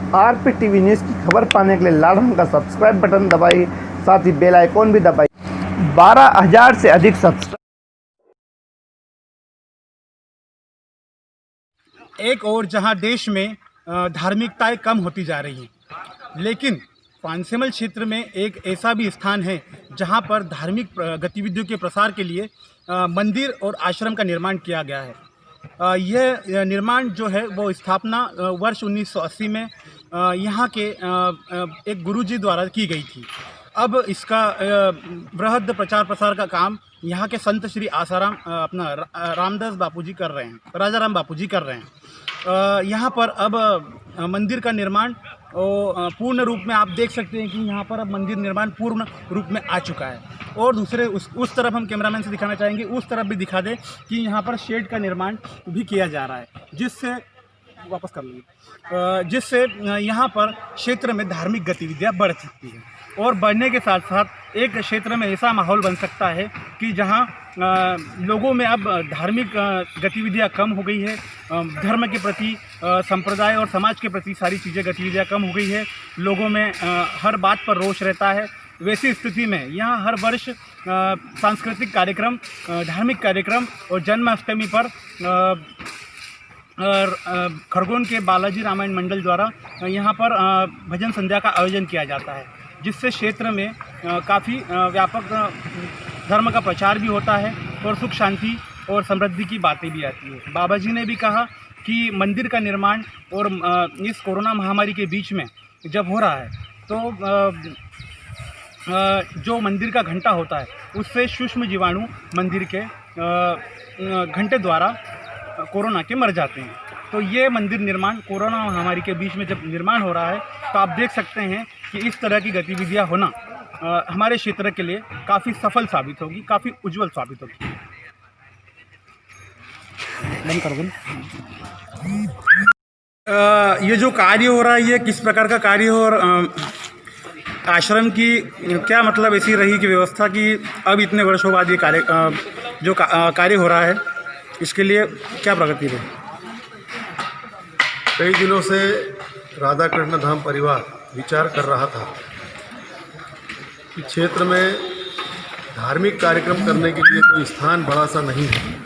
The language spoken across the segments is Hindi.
RPTV न्यूज़ की खबर पाने के लिए लाल रंग का सब्सक्राइब बटन दबाइए, साथ ही बेल आइकॉन भी दबाइए। 12,000 से अधिक सब्सक्राइब। एक और जहां देश में धार्मिकताएं कम होती जा रही हैं, लेकिन पानसेमल क्षेत्र में एक ऐसा भी स्थान है जहां पर धार्मिक गतिविधियों के प्रसार के लिए मंदिर और आश्रम का निर्माण किया गया है। यह निर्माण जो है वो स्थापना वर्ष 1980 में यहाँ के एक गुरुजी द्वारा की गई थी। अब इसका बृहद प्रचार प्रसार का काम यहाँ के संत श्री आसाराम रामदास बापूजी कर रहे हैं, राजाराम बापूजी कर रहे हैं। यहाँ पर अब मंदिर का निर्माण पूर्ण रूप में आप देख सकते हैं कि यहाँ पर अब मंदिर निर्माण पूर्ण रूप में आ चुका है। और दूसरे उस तरफ हम कैमरामैन से दिखाना चाहेंगे, उस तरफ भी दिखा दें कि यहाँ पर शेड का निर्माण भी किया जा रहा है, जिससे वापस कर लीजिए, जिससे यहाँ पर क्षेत्र में धार्मिक गतिविधियाँ बढ़ सकती हैं और बढ़ने के साथ साथ एक क्षेत्र में ऐसा माहौल बन सकता है कि जहाँ लोगों में अब धार्मिक गतिविधियाँ कम हो गई है, धर्म के प्रति, संप्रदाय और समाज के प्रति सारी चीज़ें गतिविधियाँ कम हो गई है, लोगों में हर बात पर रोष रहता है। वैसी स्थिति में यहाँ हर वर्ष सांस्कृतिक कार्यक्रम, धार्मिक कार्यक्रम और जन्माष्टमी पर खरगोन के बालाजी रामायण मंडल द्वारा यहाँ पर भजन संध्या का आयोजन किया जाता है, जिससे क्षेत्र में काफ़ी व्यापक धर्म का प्रचार भी होता है और सुख शांति और समृद्धि की बातें भी आती है। बाबा जी ने भी कहा कि मंदिर का निर्माण और इस कोरोना महामारी के बीच में जब हो रहा है तो जो मंदिर का घंटा होता है उससे सूक्ष्म जीवाणु मंदिर के घंटे द्वारा कोरोना के मर जाते हैं। तो ये मंदिर निर्माण कोरोना महामारी के बीच में जब निर्माण हो रहा है तो आप देख सकते हैं कि इस तरह की गतिविधियां होना हमारे क्षेत्र के लिए काफ़ी सफल साबित होगी, काफ़ी उज्जवल साबित होगी। बंद कर दूँ। ये जो कार्य हो रहा है ये किस प्रकार का कार्य हो और आश्रम की क्या मतलब ऐसी रही कि व्यवस्था की अब इतने वर्षों बाद ये कार्य हो रहा है, इसके लिए क्या प्रगति रही? कई दिनों से राधा कृष्ण धाम परिवार विचार कर रहा था कि क्षेत्र में धार्मिक कार्यक्रम करने के लिए कोई स्थान बड़ा सा नहीं है।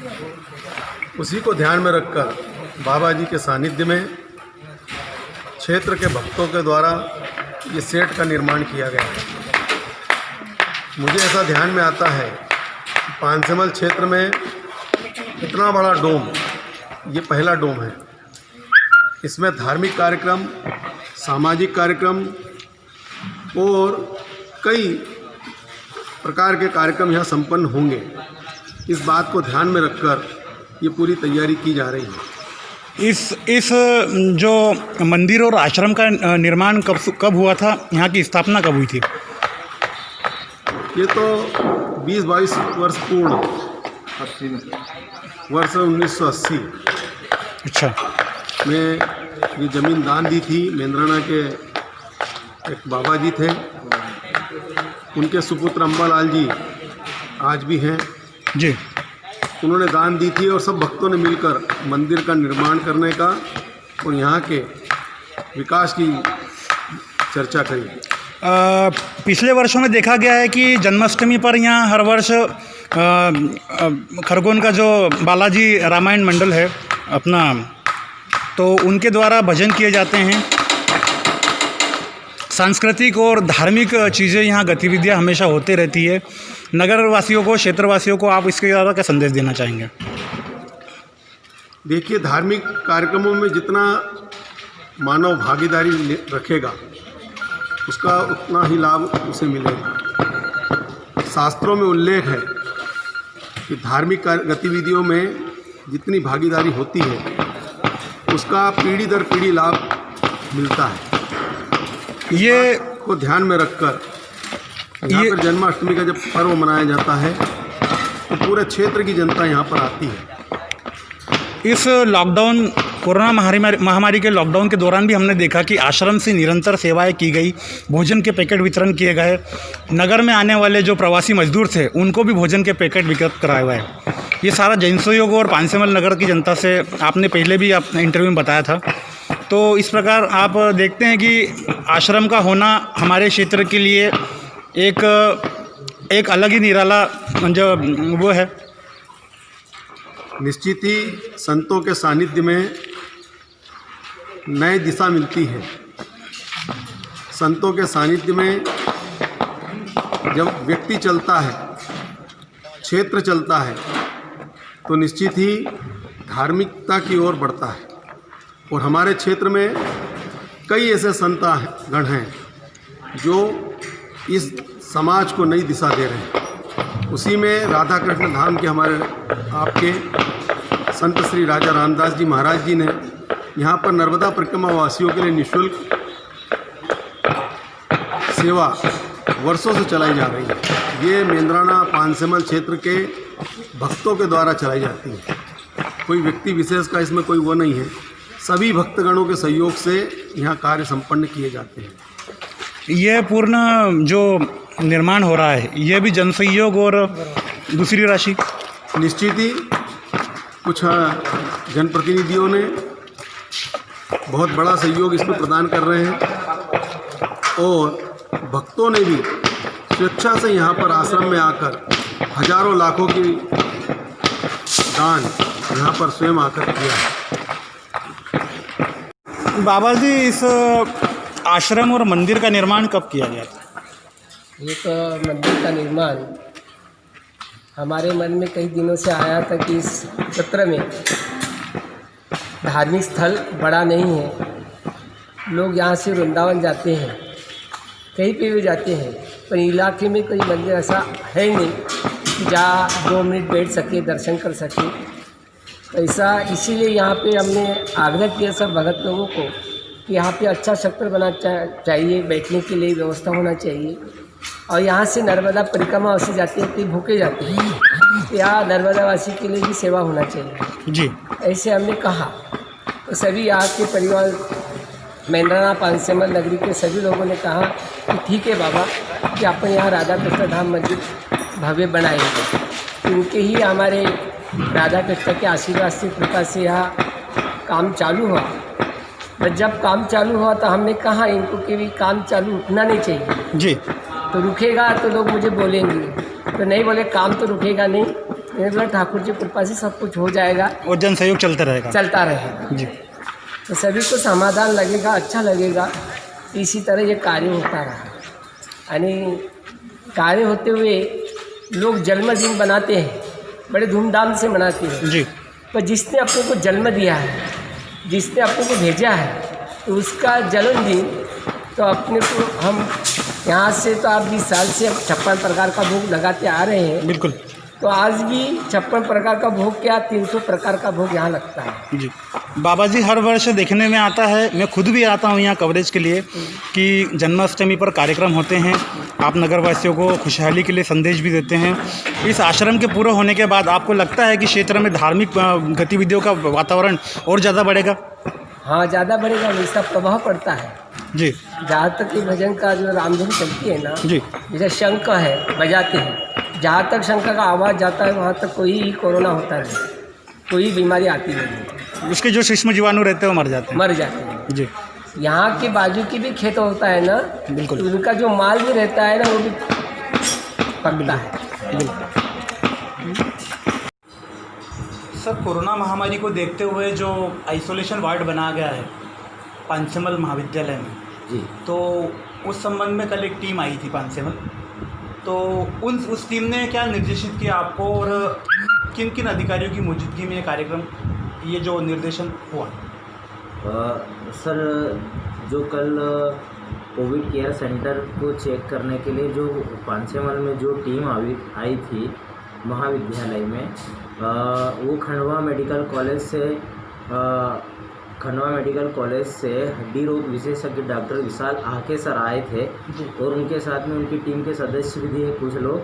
उसी को ध्यान में रखकर बाबा जी के सानिध्य में क्षेत्र के भक्तों के द्वारा ये सेट का निर्माण किया गया है। मुझे ऐसा ध्यान में आता है कि पानसेमल क्षेत्र में इतना बड़ा डोम, ये पहला डोम है। इसमें धार्मिक कार्यक्रम, सामाजिक कार्यक्रम और कई प्रकार के कार्यक्रम यहाँ संपन्न होंगे। इस बात को ध्यान में रखकर ये पूरी तैयारी की जा रही है। इस जो मंदिर और आश्रम का निर्माण कब हुआ था, यहाँ की स्थापना कब हुई थी? ये तो 20-22 वर्ष पूर्ण, वर्ष 1980 अच्छा में ये ज़मीन दान दी थी। मेंद्राना के एक बाबा जी थे, उनके सुपुत्र अम्बालाल जी आज भी हैं जी। उन्होंने दान दी थी और सब भक्तों ने मिलकर मंदिर का निर्माण करने का और यहाँ के विकास की चर्चा करी। पिछले वर्षों में देखा गया है कि जन्माष्टमी पर यहाँ हर वर्ष खरगोन का जो बालाजी रामायण मंडल है अपना, तो उनके द्वारा भजन किए जाते हैं। सांस्कृतिक और धार्मिक चीज़ें यहाँ गतिविधियाँ हमेशा होते रहती है। नगर वासियों को, क्षेत्रवासियों को आप इसके द्वारा क्या संदेश देना चाहेंगे? देखिए, धार्मिक कार्यक्रमों में जितना मानव भागीदारी रखेगा उसका उतना ही लाभ उसे मिलेगा। शास्त्रों में उल्लेख है कि धार्मिक गतिविधियों में जितनी भागीदारी होती है उसका पीढ़ी दर पीढ़ी लाभ मिलता है। ये को ध्यान में रखकर यहाँ पर जन्माष्टमी का जब पर्व मनाया जाता है तो पूरे क्षेत्र की जनता यहाँ पर आती है। इस लॉकडाउन, कोरोना महामारी के लॉकडाउन के दौरान भी हमने देखा कि आश्रम से निरंतर सेवाएं की गई, भोजन के पैकेट वितरण किए गए। नगर में आने वाले जो प्रवासी मजदूर थे उनको भी भोजन के पैकेट वितरित कराए हुए हैं। ये सारा जन सहयोग और पानसेमल नगर की जनता से आपने पहले भी आप इंटरव्यू में बताया था। तो इस प्रकार आप देखते हैं कि आश्रम का होना हमारे क्षेत्र के लिए एक अलग ही निराला जो वो है। निश्चित ही संतों के सानिध्य में नई दिशा मिलती है। संतों के सानिध्य में जब व्यक्ति चलता है, क्षेत्र चलता है, तो निश्चित ही धार्मिकता की ओर बढ़ता है। और हमारे क्षेत्र में कई ऐसे संत गण हैं जो इस समाज को नई दिशा दे रहे हैं। उसी में राधा कृष्ण धाम के हमारे आपके संत श्री राजा रामदास जी महाराज जी ने यहाँ पर नर्मदा परिक्रमा वासियों के लिए निःशुल्क सेवा वर्षों से चलाई जा रही है। ये मेंद्राना पानसेमल क्षेत्र के भक्तों के द्वारा चलाई जाती है। कोई व्यक्ति विशेष का इसमें कोई वो नहीं है, सभी भक्तगणों के सहयोग से यहाँ कार्य संपन्न किए जाते हैं। यह पूर्ण जो निर्माण हो रहा है, यह भी जनसहयोग और दूसरी राशि निश्चित ही कुछ जनप्रतिनिधियों ने बहुत बड़ा सहयोग इसमें प्रदान कर रहे हैं और भक्तों ने भी स्वेच्छा से यहाँ पर आश्रम में आकर हजारों लाखों की दान यहाँ पर स्वयं आकर किया है। बाबा जी, इस आश्रम और मंदिर का निर्माण कब किया गया था? ये तो मंदिर का निर्माण हमारे मन में कई दिनों से आया था कि इस क्षेत्र में धार्मिक स्थल बड़ा नहीं है। लोग यहाँ से वृंदावन जाते हैं, कहीं पे भी जाते हैं, पर इलाके में कोई मंदिर ऐसा है नहीं कि जहाँ 2 मिनट बैठ सके, दर्शन कर सके। ऐसा इसीलिए यहाँ पे हमने आग्रह किया सब भगत लोगों को कि यहाँ पे अच्छा क्षेत्र बना चाहिए, बैठने के लिए व्यवस्था होना चाहिए। और यहाँ से नर्मदा परिक्रमा वासी जाते हैं, कई भूखे जाते हैं, तो यहाँ नर्मदा वासी के लिए भी सेवा होना चाहिए जी। ऐसे हमने कहा तो सभी यहाँ के परिवार मेंद्राना पानसेमल नगरी के सभी लोगों ने कहा कि ठीक है बाबा कि अपन यहाँ राधा कृष्ण धाम मंदिर भव्य बनाएंगे। क्योंकि ही हमारे राधा कृष्ण के आशीर्वाद से, कृपा से यहाँ काम चालू हुआ। बस जब काम चालू हुआ तो हमने कहा इनको कि भी काम चालू रुकना नहीं चाहिए जी। तो रुकेगा तो लोग मुझे बोलेंगे, तो नहीं बोले काम तो रुकेगा नहीं। मैंने बोला ठाकुर जी कृपा से सब कुछ हो जाएगा और जन सहयोग चलता रहेगा जी। तो सभी को समाधान लगेगा, अच्छा लगेगा। इसी तरह ये कार्य होता रहा। यानी कार्य होते हुए लोग जन्मदिन बनाते हैं, बड़े धूमधाम से मनाते हैं जी। पर जिसने अपने को जन्म दिया है, जिसने अपने को भेजा है, तो उसका जन्मदिन तो अपने को हम यहाँ से तो आप 20 साल से 56 प्रकार का भोग लगाते आ रहे हैं। बिल्कुल। तो आज भी 56 प्रकार का भोग क्या 300 प्रकार का भोग यहाँ लगता है जी। बाबा जी, हर वर्ष देखने में आता है, मैं खुद भी आता हूँ यहाँ कवरेज के लिए, कि जन्माष्टमी पर कार्यक्रम होते हैं। आप नगरवासियों को खुशहाली के लिए संदेश भी देते हैं। इस आश्रम के पूरा होने के बाद आपको लगता है कि क्षेत्र में धार्मिक गतिविधियों का वातावरण और ज़्यादा बढ़ेगा? हाँ, ज़्यादा बढ़ेगा। वैसा प्रभाव पड़ता है जी। जहाँ तक कि भजन का जो रामधुन चलती है ना जी, जैसे शंख है बजाते हैं, जहाँ तक शंख का आवाज़ जाता है वहाँ तक कोई कोरोना होता नहीं, कोई बीमारी आती नहीं। उसके जो सूक्ष्म जीवाणु रहते हैं वो मर जाते हैं जी। यहाँ के बाजू की भी खेत होता है ना, बिल्कुल, तो उनका जो माल भी रहता है ना वो भी पकता है। सर, कोरोना महामारी को देखते हुए जो आइसोलेशन वार्ड बनाया गया है पानसेमल महाविद्यालय में जी, तो उस संबंध में कल एक टीम आई थी पानसेमल, तो उस टीम ने क्या निर्देशित किया आपको और किन किन अधिकारियों की मौजूदगी में ये कार्यक्रम, ये जो निर्देशन हुआ? सर, जो कल कोविड केयर सेंटर को चेक करने के लिए जो पानसेमल में जो टीम आई थी महाविद्यालय में, वो खंडवा मेडिकल कॉलेज से हड्डी रोग विशेषज्ञ डॉक्टर विशाल आके सर आए थे और उनके साथ में उनकी टीम के सदस्य भी थे कुछ लोग।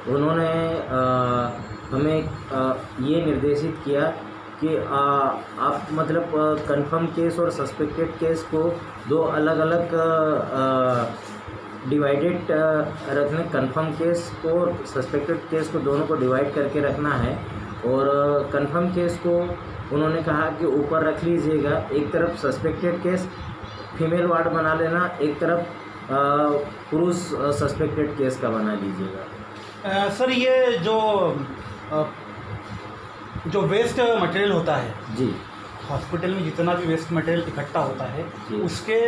उन्होंने हमें ये निर्देशित किया कि आप मतलब कंफर्म केस और सस्पेक्टेड केस को 2 अलग अलग डिवाइडेड रखने, कंफर्म केस को सस्पेक्टेड केस को दोनों को डिवाइड करके रखना है और कंफर्म केस को उन्होंने कहा कि ऊपर रख लीजिएगा, एक तरफ सस्पेक्टेड केस फीमेल वार्ड बना लेना, एक तरफ पुरुष सस्पेक्टेड केस का बना लीजिएगा। सर ये जो वेस्ट मटेरियल होता है जी हॉस्पिटल में, जितना भी वेस्ट मटेरियल इकट्ठा होता है जी। उसके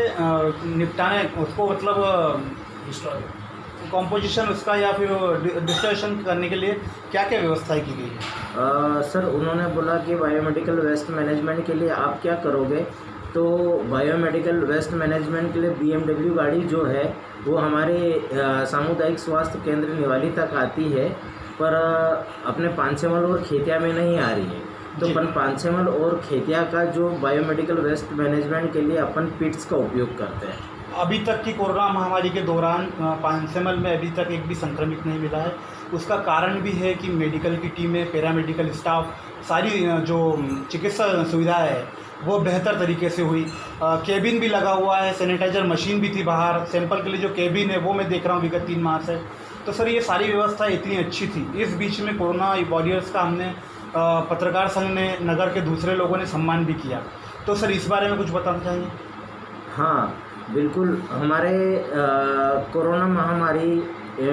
निपटाने, उसको मतलब कॉम्पोजिशन उसका या फिर डिस्ट्रीब्यूशन करने के लिए क्या क्या व्यवस्थाएं की गई है? सर उन्होंने बोला कि बायोमेडिकल वेस्ट मैनेजमेंट के लिए आप क्या करोगे, तो बायोमेडिकल वेस्ट मैनेजमेंट के लिए BMW गाड़ी जो है वो हमारे सामुदायिक स्वास्थ्य केंद्र निवाली तक आती है, पर अपने पांचेमल और खेतिया में नहीं आ रही है। तो जी। अपन पांचेमल और खेतिया का जो बायोमेडिकल वेस्ट मैनेजमेंट के लिए अपन पिट्स का उपयोग करते हैं। अभी तक की कोरोना महामारी के दौरान पानसेमल में अभी तक एक भी संक्रमित नहीं मिला है। उसका कारण भी है कि मेडिकल की टीमें, पैरामेडिकल स्टाफ, सारी जो चिकित्सा सुविधाएं है वो बेहतर तरीके से हुई। केबिन भी लगा हुआ है, सैनिटाइजर मशीन भी थी बाहर, सैंपल के लिए जो केबिन है वो मैं देख रहा हूँ विगत 3 माह से। तो सर ये सारी व्यवस्था इतनी अच्छी थी। इस बीच में कोरोना वॉरियर्स का हमने पत्रकार संघ ने, नगर के दूसरे लोगों ने सम्मान भी किया। तो सर इस बारे में कुछ बताना चाहिए? हाँ बिल्कुल, हमारे कोरोना महामारी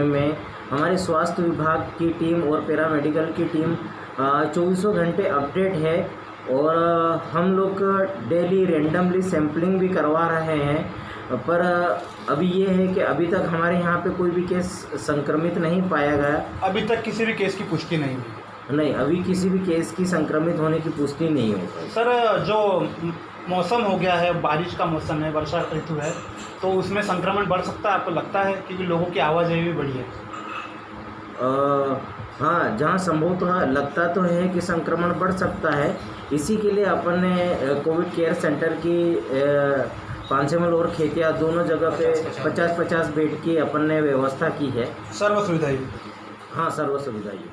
में हमारे स्वास्थ्य विभाग की टीम और पैरामेडिकल की टीम 24 घंटे अपडेट है, और हम लोग डेली रेंडमली सैम्पलिंग भी करवा रहे हैं। पर अभी ये है कि अभी तक हमारे यहाँ पे कोई भी केस संक्रमित नहीं पाया गया। अभी तक किसी भी केस की पुष्टि नहीं हुई? नहीं, अभी किसी भी केस की संक्रमित होने की पुष्टि नहीं हो पाई। सर जो मौसम हो गया है, बारिश का मौसम है, वर्षा ऋतु है, तो उसमें संक्रमण बढ़ सकता है, आपको लगता है? क्योंकि लोगों की आवाजाही भी बढ़ी है। हाँ, जहाँ संभवतः लगता तो है कि संक्रमण बढ़ सकता है। इसी के लिए अपन ने कोविड केयर सेंटर की पांचेमल और खेतिया दोनों जगह पे 50-50 बेड की अपन ने व्यवस्था की है। सर्व सुविधाएं? हाँ, सर्व सुविधा ही।